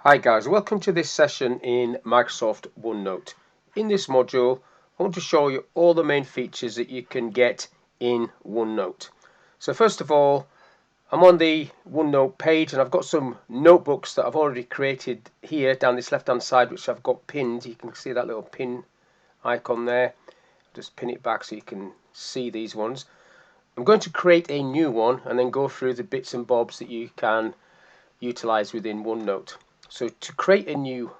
Hi guys, welcome to this session in Microsoft OneNote. In this module, I want to show you all the main features that you can get in OneNote. So first of all, I'm on the OneNote page and I've got some notebooks that I've already created here down this left hand side, which I've got pinned. You can see that little pin icon there. Just pin it back so you can see these ones. I'm going to create a new one and then go through the bits and bobs that you can utilize within OneNote. So to create a new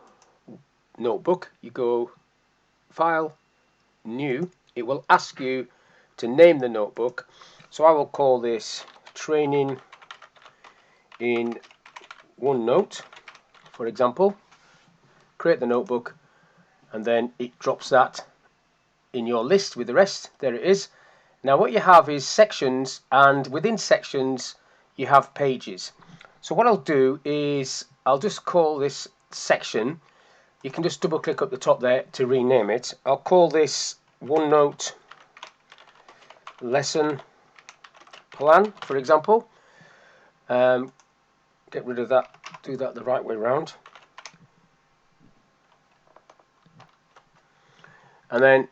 notebook, you go File, New. It will ask you to name the notebook. So I will call this Training in OneNote, for example. Create the notebook, and then it drops that in your list with the rest. There it is. Now what you have is sections, and within sections you have pages. So what I'll do is I'll just call this section. You can just double click up the top there to rename it. I'll call this OneNote Lesson Plan, for example. Get rid of that, do that the right way around. And then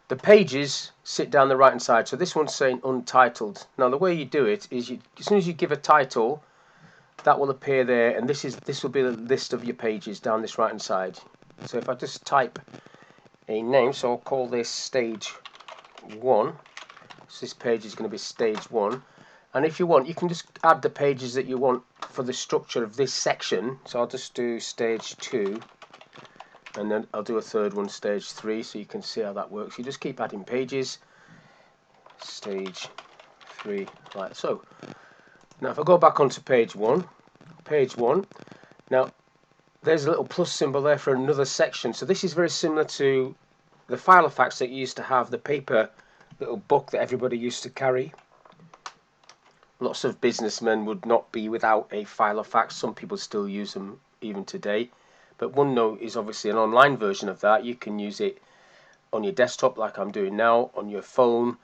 the pages sit down the right hand side. So this one's saying untitled. Now the way you do it is as soon as you give a title, that will appear there, and this will be the list of your pages down this right hand side. So if I just type a name, so I'll call this stage 1. So this page is going to be stage 1, and if you want, you can just add the pages that you want for the structure of this section. So I'll just do stage 2, and then I'll do a third one, stage 3, so you can see how that works. You just keep adding pages, stage 3, like so. Now if I go back onto page 1, now there's a little plus symbol there for another section. So this is very similar to the Filofax that you used to have, the paper little book that everybody used to carry. Lots of businessmen would not be without a Filofax. Some people still use them even today. But OneNote is obviously an online version of that. You can use it on your desktop like I'm doing now, on your phone,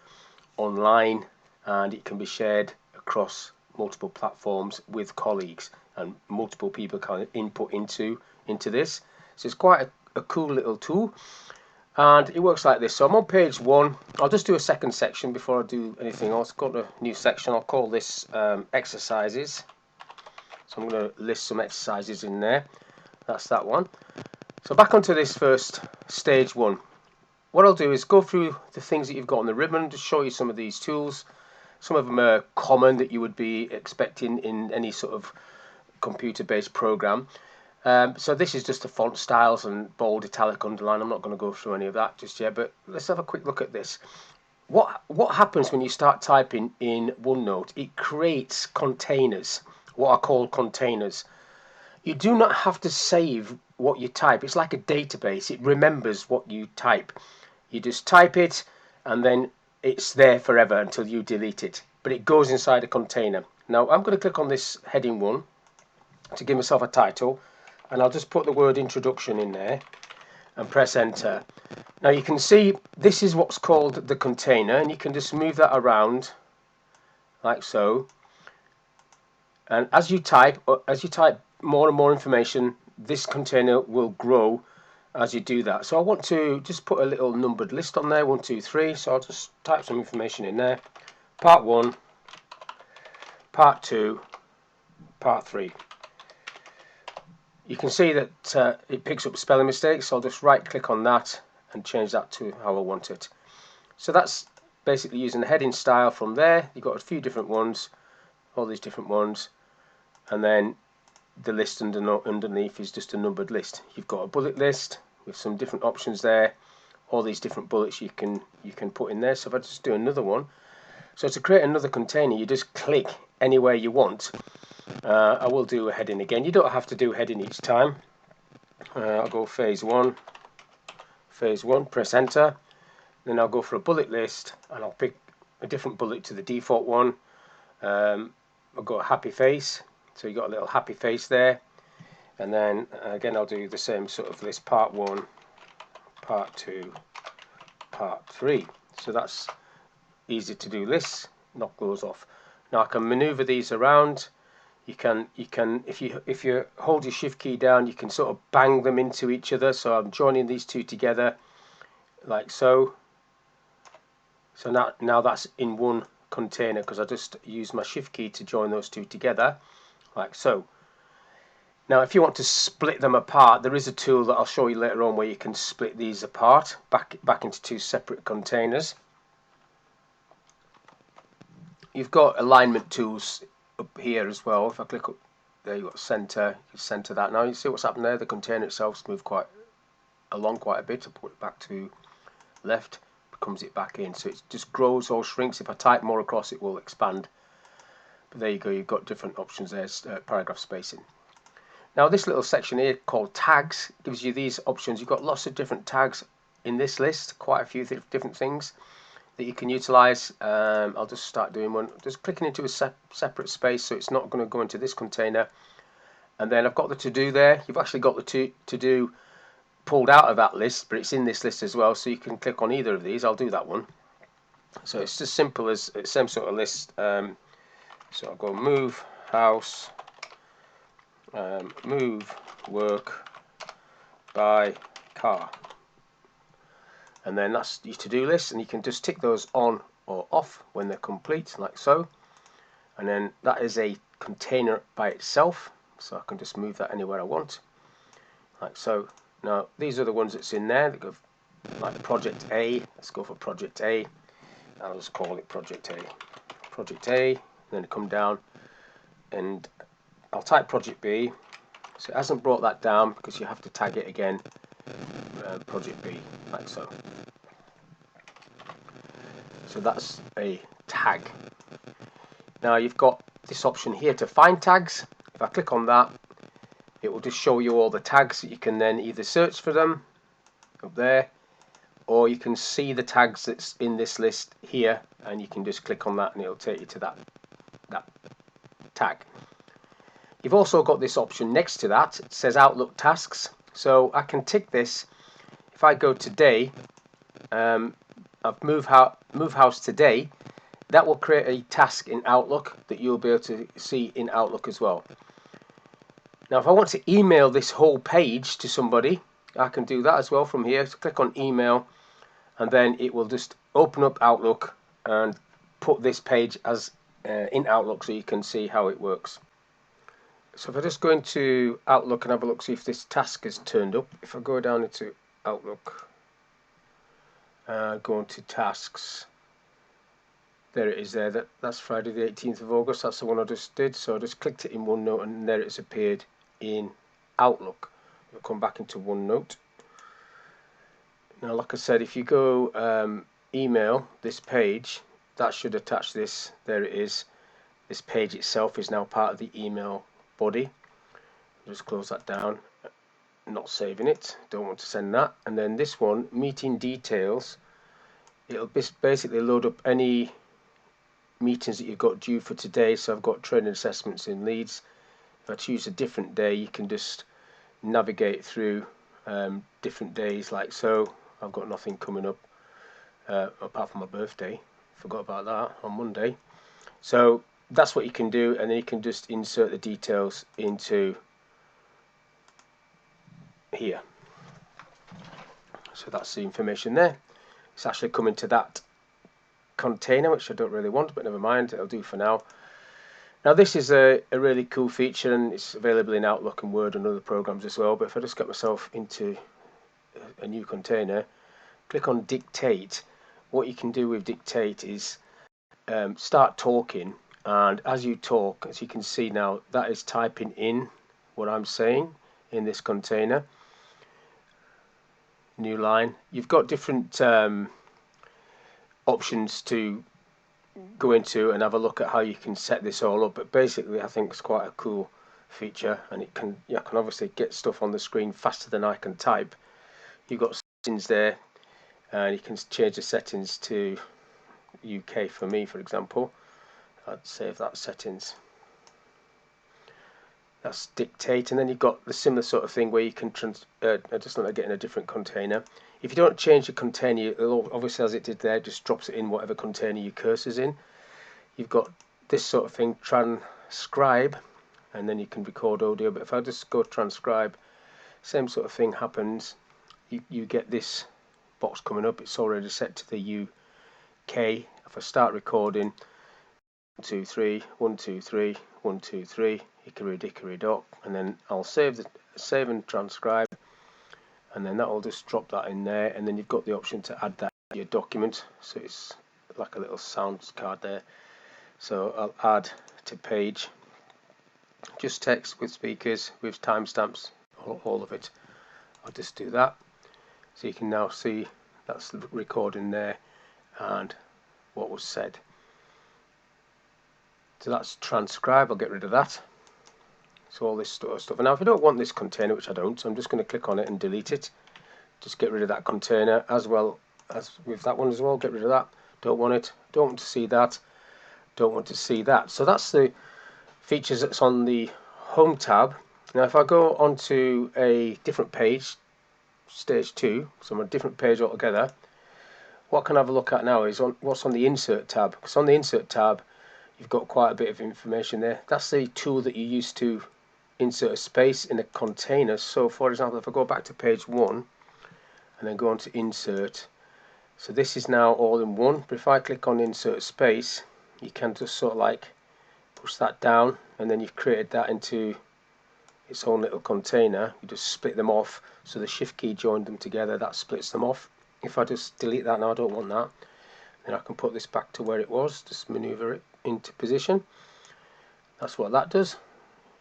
online, and it can be shared across multiple platforms with colleagues, and multiple people can input into this. So it's quite a cool little tool, and it works like this. So I'm on page 1. I'll just do a second section before I do anything else. Go to a new section. I'll call this exercises. So I'm going to list some exercises in there. That's that one. So back onto this first stage 1. What I'll do is go through the things that you've got on the ribbon to show you some of these tools. Some of them are common that you would be expecting in any sort of computer-based program. So this is just the font styles and bold, italic, underline. I'm not going to go through any of that just yet, but let's have a quick look at this. What happens when you start typing in OneNote? It creates containers, what are called containers. You do not have to save what you type. It's like a database. It remembers what you type. You just type it, and then it's there forever until you delete it. But it goes inside a container. Now I'm going to click on this heading 1 to give myself a title, and I'll just put the word introduction in there and press enter. Now you can see this is what's called the container, and you can just move that around like so. And as you type more and more information, this container will grow as you do that. So I want to just put a little numbered list on there, 1, 2, 3. So I'll just type some information in there. Part 1, Part 2, Part 3. You can see that it picks up spelling mistakes. So I'll just right click on that and change that to how I want it. So that's basically using the heading style from there. You've got a few different ones, all these different ones, and then the list underneath is just a numbered list. You've got a bullet list with some different options there. All these different bullets you can put in there. So if I just do another one, so to create another container, you just click anywhere you want. I will do a heading again. You don't have to do heading each time. I'll go phase 1, press enter. Then I'll go for a bullet list, and I'll pick a different bullet to the default one. I'll go happy face. So you got a little happy face there, and then again I'll do the same sort of list, part 1, part 2, part 3. So that's easy to do lists, knock those off. Now I can maneuver these around You can if you hold your shift key down, you can sort of bang them into each other. So I'm joining these two together like so. So now that's in one container because I just used my shift key to join those two together like so. Now if you want to split them apart, there is a tool that I'll show you later on where you can split these apart back into two separate containers. You've got alignment tools up here as well. If I click up there, you've got center. You can center that. Now you see what's happened there. The container itself's moved quite a bit. I put it back to left, comes it back in. So it just grows or shrinks. If I type more across, it will expand. But there you go. You've got different options there. Paragraph spacing. Now this little section here called tags gives you these options. You've got lots of different tags in this list. Quite a few different things that you can utilize. I'll just start doing one. Just clicking into a separate space, so it's not going to go into this container. And then I've got the to-do there. You've actually got the to-do pulled out of that list, but it's in this list as well, so you can click on either of these. I'll do that one. So it's as simple as the same sort of list. So I'll go move house, move work by car. And then that's your to-do list, and you can just tick those on or off when they're complete, like so. And then that is a container by itself, so I can just move that anywhere I want, like so. Now these are the ones that's in there that go like project A. Let's go for project A. I'll just call it project A. Project A, and then come down, and I'll type project B. So it hasn't brought that down because you have to tag it again. Project B, like so. So that's a tag. Now you've got this option here to find tags. If I click on that, it will just show you all the tags that you can then either search for them up there, or you can see the tags that's in this list here, and you can just click on that and it'll take you to that tag. You've also got this option next to that. It says Outlook tasks. So I can tick this. If I go today, I've moved house today, that will create a task in Outlook that you'll be able to see in Outlook as well. Now if I want to email this whole page to somebody, I can do that as well from here. So click on email, and then it will just open up Outlook and put this page as in Outlook so you can see how it works. So if I just go into Outlook and have a look, see if this task is turned up. If I go down into Outlook, go into tasks, there it is there. That's Friday the 18th of August. That's the one I just did. So I just clicked it in OneNote, and there it's appeared in Outlook. I'll come back into OneNote. Now like I said, if you go email this page, that should attach this. There it is. This page itself is now part of the email body. Just close that down. Not saving it, don't want to send that. And then this one, meeting details, it'll basically load up any meetings that you've got due for today. So I've got training assessments in Leeds. If I choose a different day, you can just navigate through different days like so. I've got nothing coming up apart from my birthday. Forgot about that on Monday. So that's what you can do, and then you can just insert the details into here. So that's the information there. It's actually coming to that container, which I don't really want, but never mind, it'll do for now. Now this is a really cool feature, and it's available in Outlook and Word and other programs as well. But if I just get myself into a new container, click on dictate, what you can do with dictate is start talking, and as you talk, as you can see now, that is typing in what I'm saying in this container. New line. You've got different options to go into and have a look at how you can set this all up, but basically I think it's quite a cool feature, and I can obviously get stuff on the screen faster than I can type. You've got settings there, and you can change the settings to UK for me, for example. I'd save that settings. That's dictate, and then you've got the similar sort of thing where you can just let it get in a different container. If you don't change the container, it'll, obviously as it did there, just drops it in whatever container your cursor's in. You've got this sort of thing, transcribe. and then you can record audio. But if I just go transcribe, same sort of thing happens. You get this box coming up. It's already set to the UK. If I start recording, 1 2 3 1 2 3 1 2 3 hickory dickory dock, and then I'll save and transcribe, and then that will just drop that in there, and then you've got the option to add that to your document, so it's like a little sound card there. So I'll add to page, just text with speakers with timestamps, all of it. I'll just do that, so you can now see that's the recording there and what was said. So that's transcribe. I'll get rid of that. So all this sort of stuff. And now if I don't want this container, which I don't, so I'm just going to click on it and delete it. Just get rid of that container, as well as with that one as well. Get rid of that. Don't want it. Don't want to see that. Don't want to see that. So that's the features that's on the Home tab. Now if I go onto a different page, stage 2, so I'm on a different page altogether, what I can have a look at now is what's on the Insert tab. Because on the Insert tab, you've got quite a bit of information there. That's the tool that you use to insert a space in a container. So for example, if I go back to page 1 and then go on to Insert, so this is now all in one. But if I click on Insert Space, you can just sort of like push that down, and then you've created that into its own little container. You just split them off, so the Shift key joined them together, that splits them off. If I just delete that now, I don't want that, then I can put this back to where it was, just maneuver it into position. That's what that does.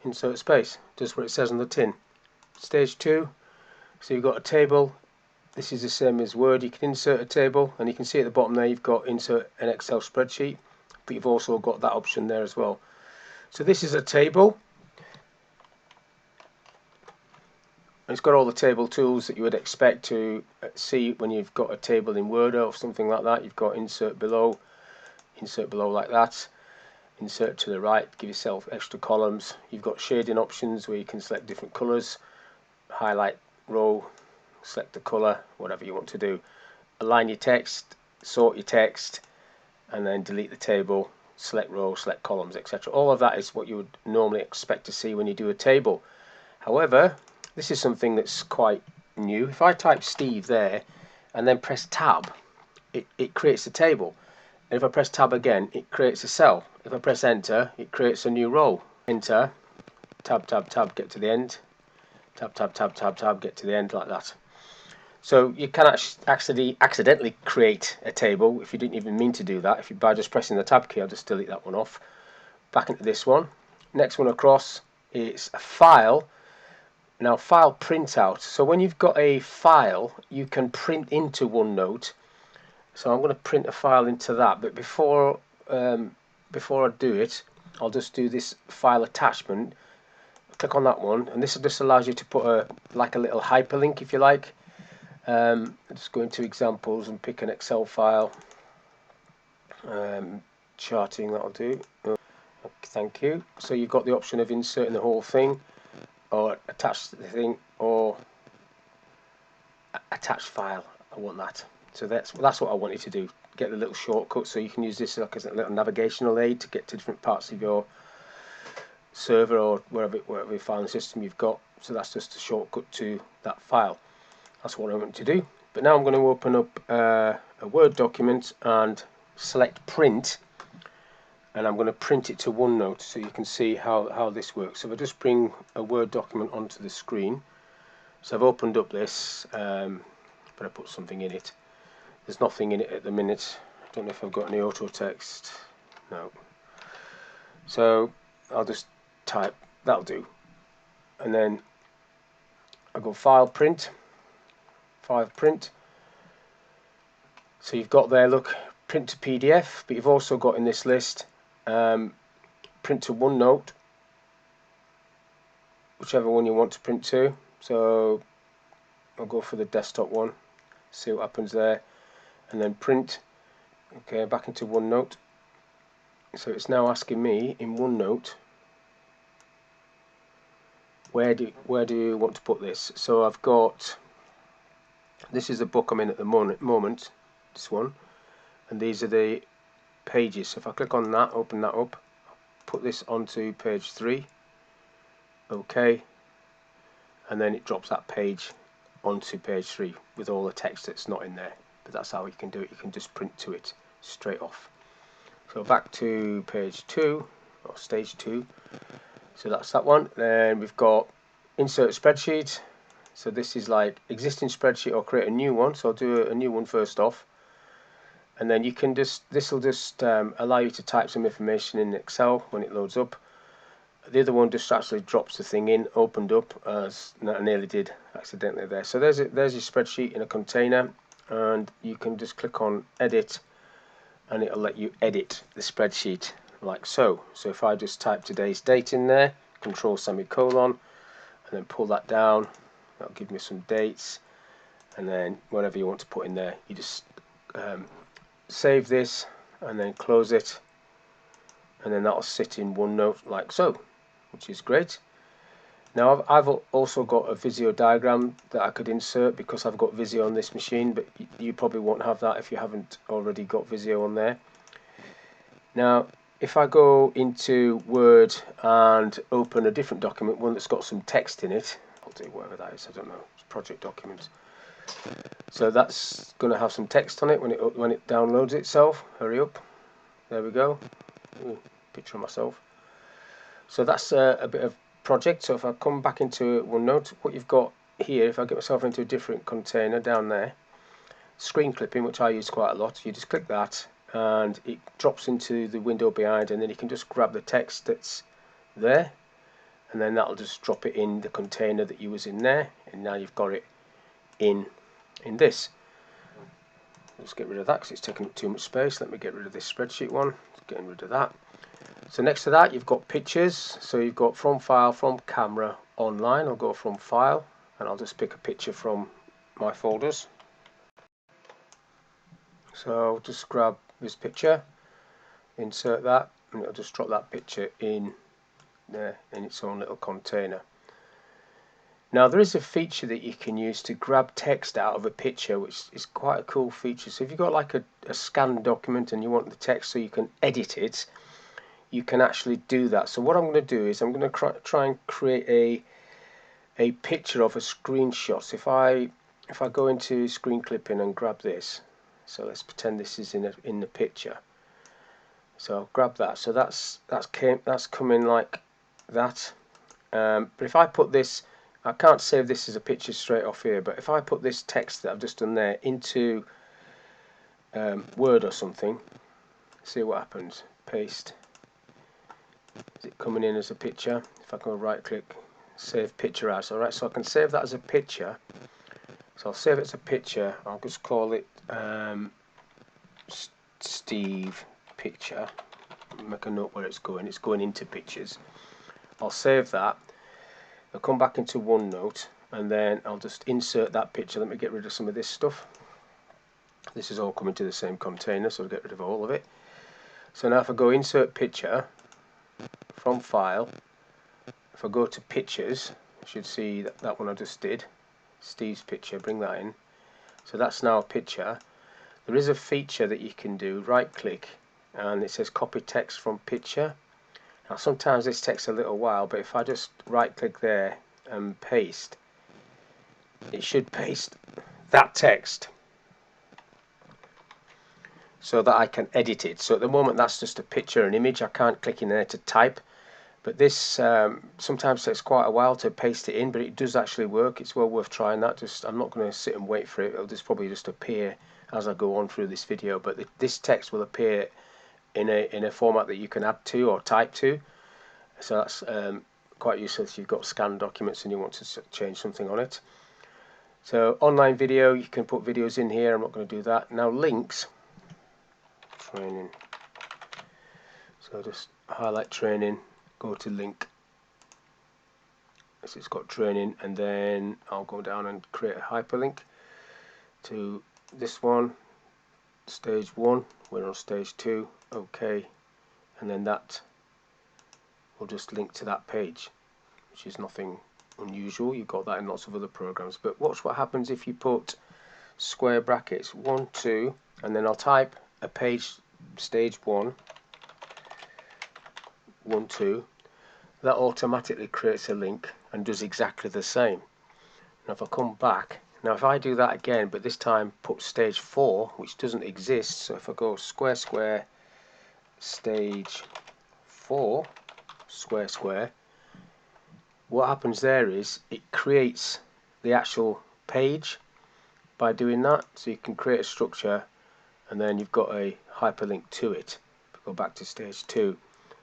Insert space, just what it says on the tin. Stage 2, so you've got a table. This is the same as Word. You can insert a table, and you can see at the bottom there you've got insert an Excel spreadsheet, but you've also got that option there as well. So this is a table. It's got all the table tools that you would expect to see when you've got a table in Word or something like that. You've got insert below like that, insert to the right, give yourself extra columns. You've got shading options where you can select different colours, highlight row, select the colour, whatever you want to do. Align your text, sort your text, and then delete the table, select row, select columns, etc. All of that is what you would normally expect to see when you do a table. However, this is something that's quite new. If I type Steve there and then press tab, it creates a table. And if I press tab again, it creates a cell. If I press enter, it creates a new row. Enter, tab, tab, tab, get to the end. Tab, tab, tab, tab, tab, get to the end, like that. So you can actually accidentally create a table if you didn't even mean to do that. By just pressing the tab key, I'll just delete that one off. Back into this one. Next one across is a file. Now, file printout. So when you've got a file, you can print into OneNote. So I'm going to print a file into that. But before I do it, I'll just do this file attachment. Click on that one, and this just allows you to put a little hyperlink, if you like. Just go into examples and pick an Excel file. Charting, that'll do. Okay, thank you. So you've got the option of inserting the whole thing, or attach the thing, or attach file. I want that. So that's what I want you to do. Get the little shortcut, so you can use this like as a little navigational aid to get to different parts of your server or wherever filing system you've got. So that's just a shortcut to that file. That's what I want to do. But now I'm going to open up a Word document and select print, and I'm going to print it to OneNote so you can see how this works. So if I just bring a Word document onto the screen, so I've opened up this, but I put something in it. There's nothing in it at the minute. I don't know if I've got any auto text. No. So I'll just type, that'll do. And then I go file print. So you've got there, look, print to PDF, but you've also got in this list print to OneNote, whichever one you want to print to. So I'll go for the desktop one, see what happens there, and then print. Okay, back into OneNote. So it's now asking me in OneNote, where do you want to put this? So I've got, this is the book I'm in at the moment, this one, and these are the pages. So if I click on that, open that up, put this onto page 3, OK, and then it drops that page onto page 3 with all the text that's not in there. But that's how you can do it. You can just print to it straight off. So back to page 2 or stage 2. So that's that one. Then we've got insert spreadsheet. So this is like existing spreadsheet or create a new one. So I'll do a new one first off. And then you can just, this will just allow you to type some information in Excel when it loads up. The other one just actually drops the thing in, opened up, as I nearly did accidentally there. So there's your spreadsheet in a container, and you can just click on edit, and it'll let you edit the spreadsheet like so. So if I just type today's date in there, control semicolon, and then pull that down, that'll give me some dates, and then whatever you want to put in there, you just save this and then close it, and then that'll sit in OneNote like so, which is great. Now I've also got a Visio diagram that I could insert because I've got Visio on this machine, but you probably won't have that if you haven't already got Visio on there. Now if I go into Word and open a different document, one that's got some text in it, I'll do whatever that is, I don't know, it's project documents. So that's going to have some text on it when it downloads itself. Hurry up. There we go. Ooh, picture of myself. So that's a bit of project. So if I come back into OneNote, what you've got here, if I get myself into a different container down there, screen clipping, which I use quite a lot, you just click that and it drops into the window behind, and then you can just grab the text that's there, and then that'll just drop it in the container that you was in there, and now you've got it in this. Let's get rid of that because it's taking up too much space. Let me get rid of this spreadsheet one. Getting rid of that. So next to that you've got pictures. So you've got from file, from camera, online. I'll go from file and I'll just pick a picture from my folders. So I'll just grab this picture, insert that, and it'll just drop that picture in there in its own little container. Now there is a feature that you can use to grab text out of a picture, which is quite a cool feature. So if you've got like a scanned document and you want the text so you can edit it, you can actually do that. So what I'm going to do is I'm going to try and create a picture of a screenshot. So if I go into screen clipping and grab this, so let's pretend this is in the picture. So I'll grab that. So that's coming like that. But if I put this, I can't save this as a picture straight off here, but if I put this text that I've just done there into Word or something, see what happens. Paste. Is it coming in as a picture? If I go right click, save picture as. Alright, so I can save that as a picture. So I'll save it as a picture. I'll just call it Steve picture. Make a note where it's going. It's going into pictures. I'll save that. I'll come back into OneNote and then I'll just insert that picture. Let me get rid of some of this stuff. This is all coming to the same container, so I'll get rid of all of it. So now if I go insert picture from file, if I go to pictures, I should see that one I just did, Steve's picture, bring that in. So that's now a picture. There is a feature that you can do, right click, and it says copy text from picture. Now sometimes this takes a little while, but if I just right click there and paste, it should paste that text so that I can edit it. So at the moment that's just a picture, an image. I can't click in there to type, but this sometimes takes quite a while to paste it in, but it does actually work. It's well worth trying that. I'm not going to sit and wait for it. It'll just probably just appear as I go on through this video, but this text will appear in a format that you can add to or type to. So that's quite useful if you've got scanned documents and you want to change something on it. So online video, you can put videos in here. I'm not going to do that. Now links, training. So just highlight training, go to link. So it's got training, and then I'll go down and create a hyperlink to this one, stage 1. We're on stage 2. OK, and then that will just link to that page, which is nothing unusual. You've got that in lots of other programs. But watch what happens if you put square brackets 1, 2, and then I'll type a page stage 1, 1, 2. that automatically creates a link and does exactly the same. Now if I come back, now if I do that again, but this time put stage 4, which doesn't exist, so if I go square square stage 4 square square, what happens there is it creates the actual page by doing that. So you can create a structure and then you've got a hyperlink to it. Go back to stage 2.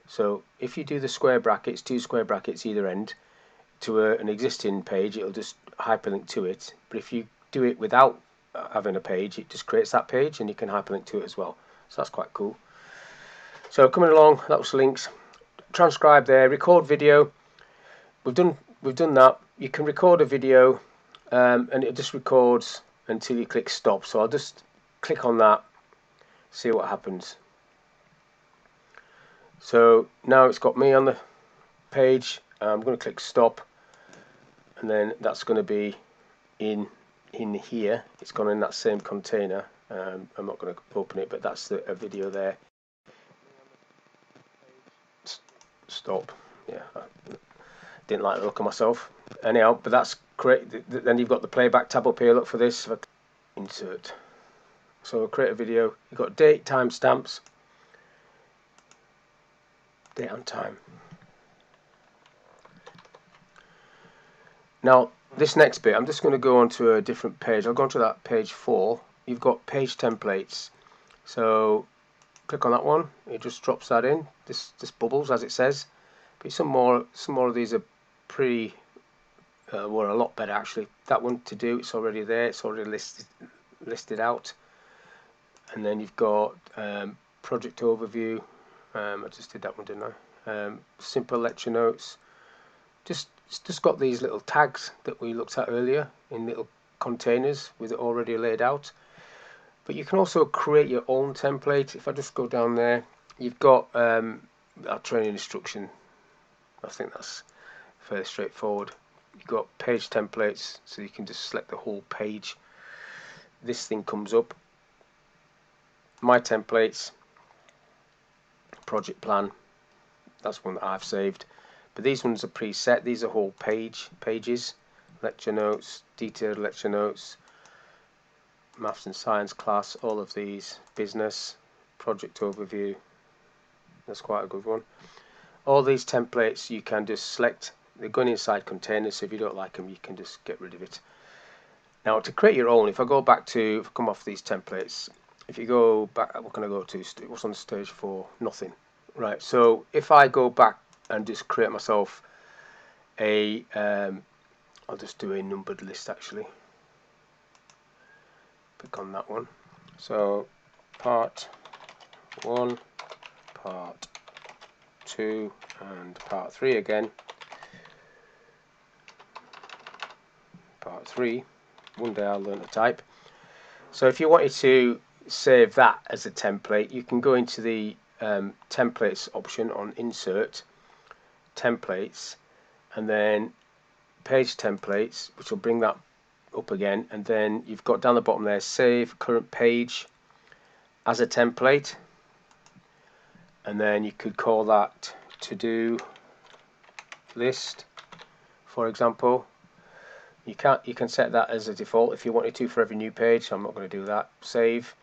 So if you do the square brackets, 2 square brackets either end to an existing page, it'll just hyperlink to it. But if you do it without having a page, it just creates that page and you can hyperlink to it as well. So that's quite cool. So coming along, that was links. Transcribe there, record video. We've done that. You can record a video and it just records until you click stop. So I'll just click on that, see what happens. So now it's got me on the page. I'm going to click stop, and then that's going to be in here. It's gone in that same container. I'm not going to open it, but that's a video there. Stop. Yeah, I didn't like the look of myself. Anyhow, but that's great. Then you've got the playback tab up here. Look for this. Insert. So create a video. You've got date, timestamps, date and time. Now this next bit, I'm just going to go onto a different page. I'll go onto that page 4. You've got page templates. So click on that one. It just drops that in. This bubbles as it says. But some more of these are pretty were a lot better actually. That one to do, it's already there. It's already listed out. And then you've got project overview. I just did that one, didn't I? Simple lecture notes. Just got these little tags that we looked at earlier in little containers with it already laid out. But you can also create your own template. If I just go down there, you've got our training instruction. I think that's fairly straightforward. You've got page templates, so you can just select the whole page. This thing comes up. My templates, project plan. That's one that I've saved. But these ones are preset. These are whole pages, lecture notes, detailed lecture notes, maths and science class, all of these, business, project overview. That's quite a good one. All these templates you can just select. They're going inside containers, so if you don't like them, you can just get rid of it. Now to create your own, if I go back to, if I come off these templates, if you go back, what can I go to? What's on stage 4? Nothing. Right. So if I go back and just create myself a I'll just do a numbered list actually. Click on that one. So part 1, part 2 and part 3 again. Part 3. One day I'll learn to type. So if you wanted to save that as a template, you can go into the templates option on insert templates and then page templates, which will bring that up again, and then you've got down the bottom there save current page as a template, and then you could call that to do list, for example. You can set that as a default if you wanted to for every new page, so I'm not going to do that. Save,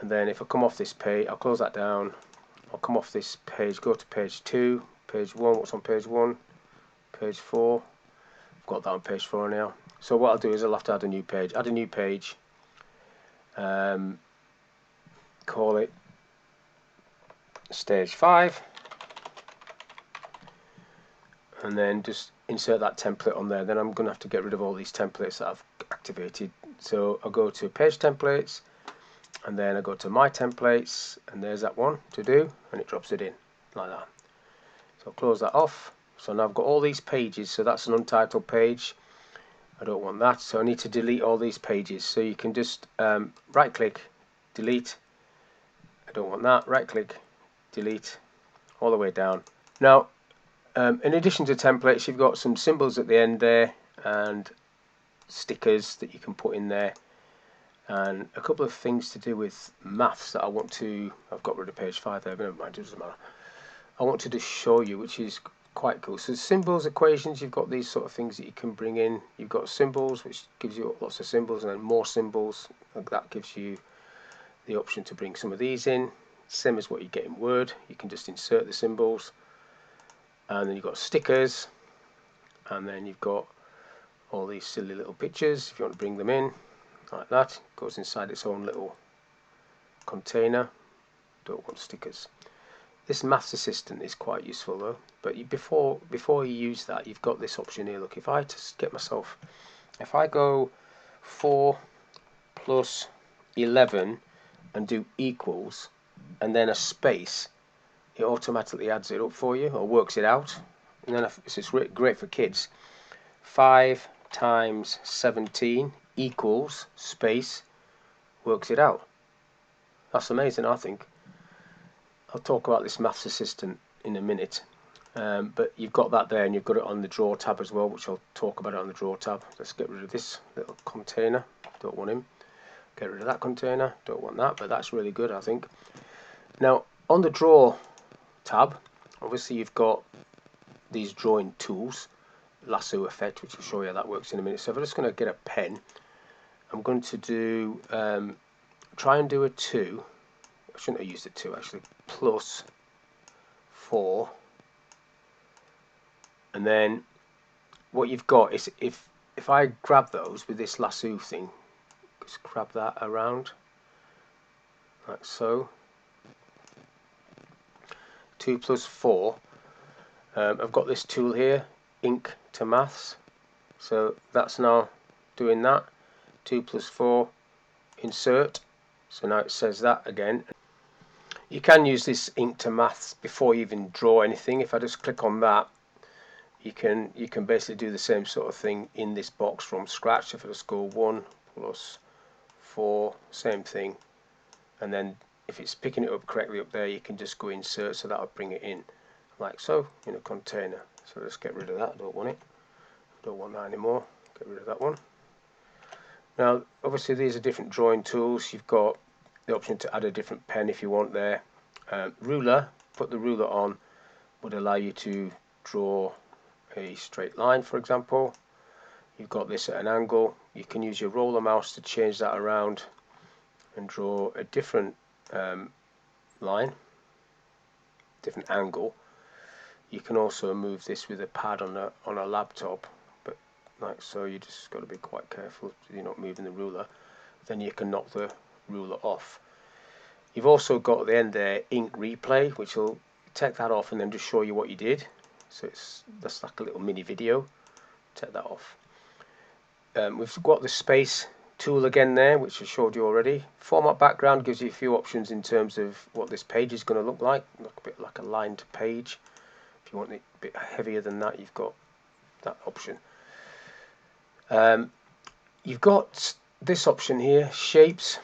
and then if I come off this page, I'll close that down. I'll come off this page, go to page 2, page 1, what's on page 1, page 4, I've got that on page 4 now. So what I'll do is I'll have to add a new page, call it stage 5, and then just insert that template on there. Then I'm going to have to get rid of all these templates that I've activated. So I'll go to page templates, and then I go to my templates, and there's that one to do, and it drops it in like that. So I'll close that off. So now I've got all these pages, so that's an untitled page. I don't want that, so I need to delete all these pages. So you can just right click, delete. I don't want that. Right click, delete, all the way down. Now in addition to templates, you've got some symbols at the end there and stickers that you can put in there, and a couple of things to do with maths that I want to, I've got rid of page 5 there, but never mind, it doesn't matter. I want to just show you, which is quite cool. So symbols, equations, you've got these sort of things that you can bring in. You've got symbols, which gives you lots of symbols, and then more symbols. Like that gives you the option to bring some of these in. Same as what you get in Word. You can just insert the symbols. And then you've got stickers. And then you've got all these silly little pictures. If you want to bring them in, like that, it goes inside its own little container. Don't want stickers. This Maths Assistant is quite useful though, but before you use that, you've got this option here. Look, if I just get myself, if I go 4 plus 11 and do equals and then a space, it automatically adds it up for you or works it out. And then it's great for kids. 5 times 17 equals space, works it out. That's amazing, I think. I'll talk about this Maths Assistant in a minute, but you've got that there, and you've got it on the Draw tab as well, which I'll talk about it on the Draw tab. Let's get rid of this little container. Don't want him. Get rid of that container. Don't want that, but that's really good, I think. Now, on the Draw tab, obviously you've got these drawing tools, lasso effect, which I'll show you how that works in a minute. So I'm just going to get a pen. I'm going to do try and do a 2. I shouldn't have used a 2 actually. Plus 4, and then what you've got is if I grab those with this lasso thing, just grab that around like so. 2 plus 4. I've got this tool here, Ink to Maths. So that's now doing that. 2 plus 4, insert. So now it says that again. You can use this Ink to Maths before you even draw anything. If I just click on that, you can basically do the same sort of thing in this box from scratch. If I just go 1 plus 4, same thing, and then if it's picking it up correctly up there, you can just go insert, so that'll bring it in like so in a container. So let's get rid of that. Don't want it. Don't want that anymore. Get rid of that one. Now obviously these are different drawing tools. You've got the option to add a different pen if you want there. Ruler, put the ruler on, would allow you to draw a straight line, for example. You've got this at an angle. You can use your roller mouse to change that around and draw a different line, different angle. You can also move this with a pad on a laptop, but like so. You just got to be quite careful so you're not moving the ruler. Then you can knock the ruler off. You've also got at the end there ink replay, which will take that off and then just show you what you did. So that's like a little mini video. Take that off. We've got the space tool again there, which I showed you already. Format background gives you a few options in terms of what this page is going to look like a bit like a lined page. If you want it a bit heavier than that, you've got that option. You've got this option here, shapes.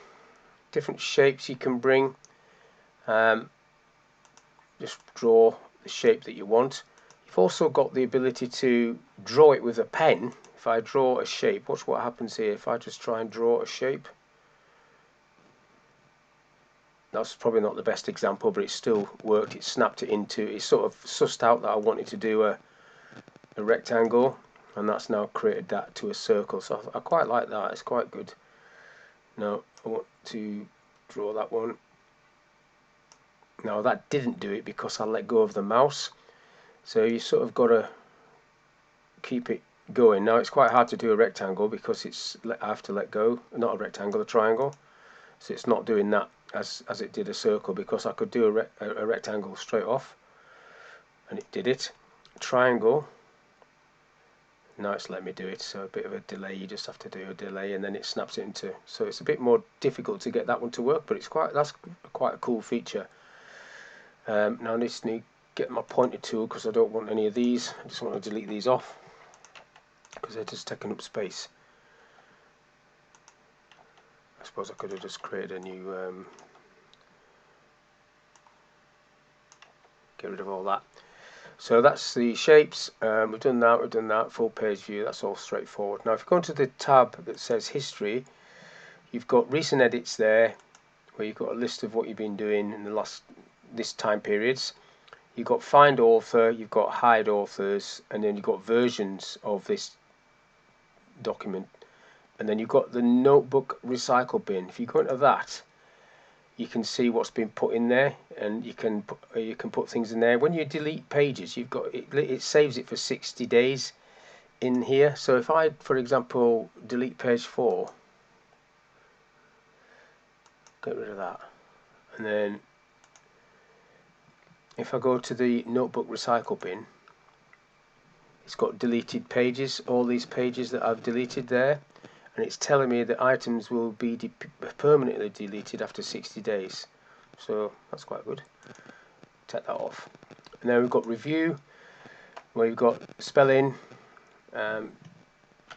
Different shapes you can bring. Just draw the shape that you want. You've also got the ability to draw it with a pen. If I draw a shape, watch what happens here. If I just try and draw a shape, that's probably not the best example, but it still worked. It snapped it into, it sort of sussed out that I wanted to do a rectangle, and that's now created that to a circle. So I quite like that. It's quite good. Now I want to draw that one. Now that didn't do it because I let go of the mouse. So you sort of got to keep it going. Now it's quite hard to do a rectangle because I have to let go. Not a rectangle, a triangle. So it's not doing that as it did a circle, because I could do a rectangle straight off, and it did it. Triangle. Now it's let me do it, so a bit of a delay. You just have to do a delay, and then it snaps it into. So it's a bit more difficult to get that one to work, but that's quite a cool feature. Now I just need to get my pointer tool because I don't want any of these. I just want to delete these off because they're just taking up space. I suppose I could have just created a new. Get rid of all that. So that's the shapes. We've done that. Full page view. That's all straightforward. Now if you go into the tab that says history, you've got recent edits there, where you've got a list of what you've been doing in the last this time periods. you've got find author, you've got hide authors, and then you've got versions of this document, and then you've got the notebook recycle bin. If you go into that, you can see what's been put in there, and you can put things in there. When you delete pages, you've got it saves it for 60 days in here. So if I, for example, delete page 4, get rid of that, and then if I go to the notebook recycle bin, it's got deleted pages, all these pages that I've deleted there, and it's telling me that items will be permanently deleted after 60 days. So that's quite good. Take that off. And then we've got review, where you've got spelling,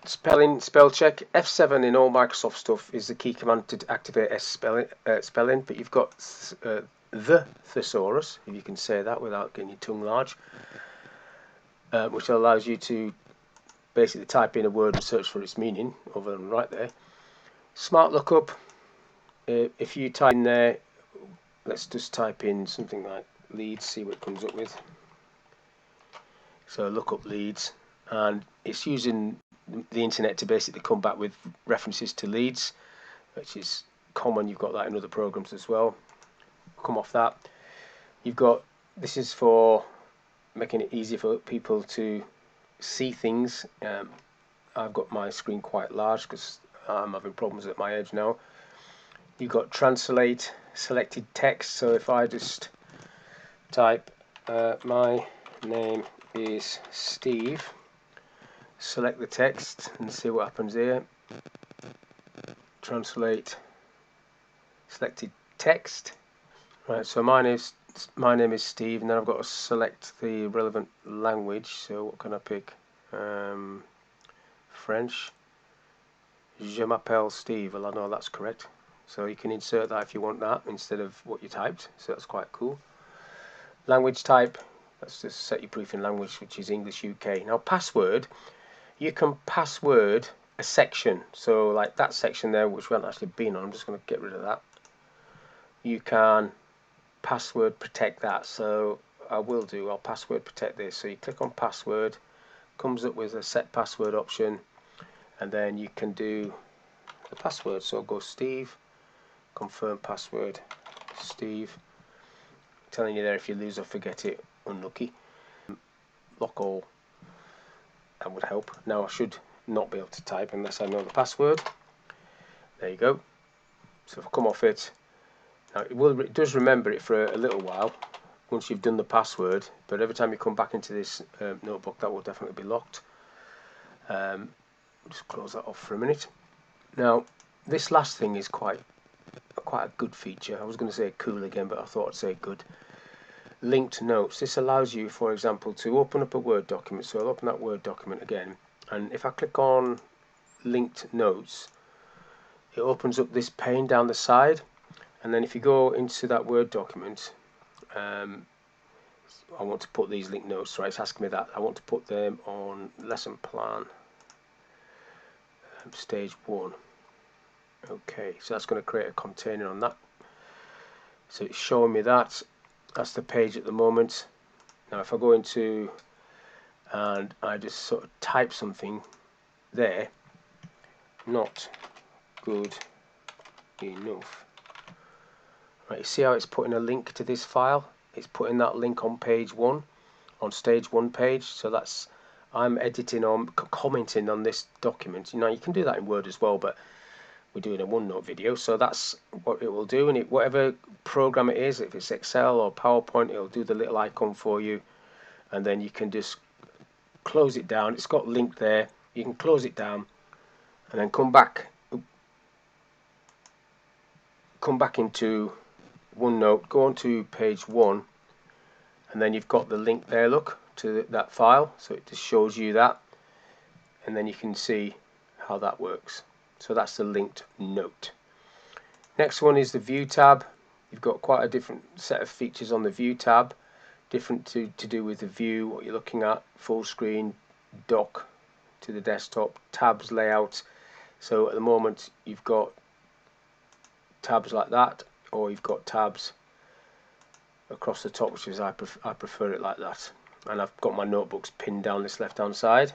spell check. F7 in all Microsoft stuff is the key command to activate spelling, but you've got the thesaurus, if you can say that without getting your tongue large, which allows you to basically type in a word and search for its meaning, other than right there. Smart lookup, if you type in there, let's just type in something like leads, see what it comes up with. So look up leads, and it's using the internet to basically come back with references to leads, which is common. You've got that in other programs as well. Come off that. You've got, this is for making it easier for people to see things. I've got my screen quite large because I'm having problems at my age now. You've got translate selected text, so if I just type my name is Steve, select the text and see what happens here. Translate selected text. Right, so my name is Steve, and then I've got to select the relevant language. So what can I pick? French. Je m'appelle Steve. Well, I know that's correct. So you can insert that if you want that instead of what you typed. So that's quite cool. Language type. Let's just set your proofing language, which is English UK. Now password. You can password a section. So like that section there, which we haven't actually been on. I'm just going to get rid of that. You can password protect that, so I will do. I'll password protect this. So you click on password, comes up with a set password option, and then you can do the password. So I'll go Steve, confirm password, Steve. Telling you there, if you lose or forget it, unlucky. Lock all, that would help. Now I should not be able to type unless I know the password. There you go. So if I come off it, now it does remember it for a little while once you've done the password, but every time you come back into this notebook, that will definitely be locked. Just close that off for a minute. Now this last thing is quite a good feature. I was going to say cool again, but I thought I'd say good. Linked notes. This allows you, for example, to open up a Word document. So I'll open that Word document again, and if I click on linked notes, it opens up this pane down the side. And then if you go into that Word document, I want to put these linked notes, right? It's asking me that. I want to put them on lesson plan, stage 1. Okay, so that's going to create a container on that. So it's showing me that. That's the page at the moment. Now if I go into and I just sort of type something there, not good enough. Right, you see how it's putting a link to this file? It's putting that link on page 1, on stage 1 page. So that's, I'm editing on, commenting on this document. You know, you can do that in Word as well, but we're doing a OneNote video, so that's what it will do. And whatever program it is, if it's Excel or PowerPoint, it'll do the little icon for you, and then you can just close it down. It's got linked there. You can close it down, and then come back into OneNote, go on to page 1, and then you've got the link there, look, to that file. So it just shows you that, and then you can see how that works. So that's the linked note. Next one is the View tab. You've got quite a different set of features on the View tab, different to do with the view, what you're looking at, full screen, dock to the desktop, tabs layout. So at the moment you've got tabs like that, or you've got tabs across the top, which is I prefer it like that. And I've got my notebooks pinned down this left hand side.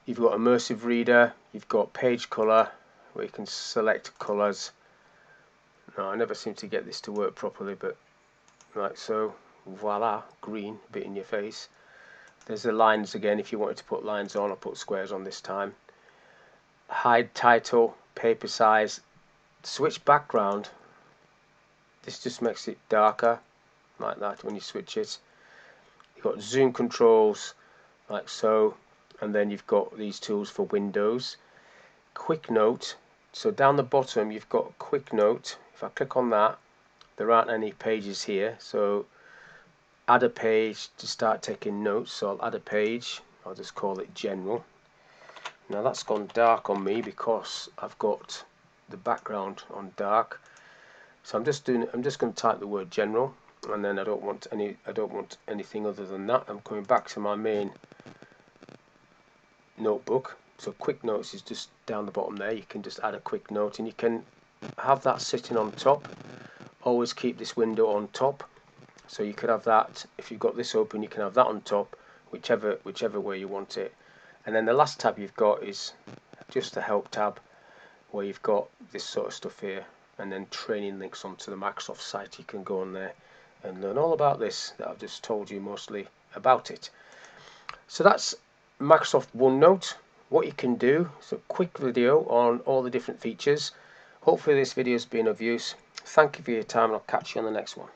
You've got immersive reader, you've got page color where you can select colors. No, I never seem to get this to work properly, but like so, voila, green, a bit in your face. There's the lines again if you wanted to put lines on. I put squares on this time. Hide title, paper size, switch background. This just makes it darker like that when you switch it. You've got zoom controls like so, and then you've got these tools for Windows. Quick note, so down the bottom you've got quick note. If I click on that, there aren't any pages here, so add a page to start taking notes. So I'll add a page, I'll just call it general. Now that's gone dark on me because I've got the background on dark. So I'm just going to type the word general, and then I don't want anything other than that. I'm coming back to my main notebook. So quick notes is just down the bottom there. You can just add a quick note, and you can have that sitting on top. Always keep this window on top. So you could have that, if you've got this open, you can have that on top, whichever way you want it. And then the last tab you've got is just the help tab, where you've got this sort of stuff here, and then training links onto the Microsoft site. You can go on there and learn all about this that I've just told you mostly about it. So that's Microsoft OneNote. What you can do is a quick video on all the different features. Hopefully this video has been of use. Thank you for your time, and I'll catch you on the next one.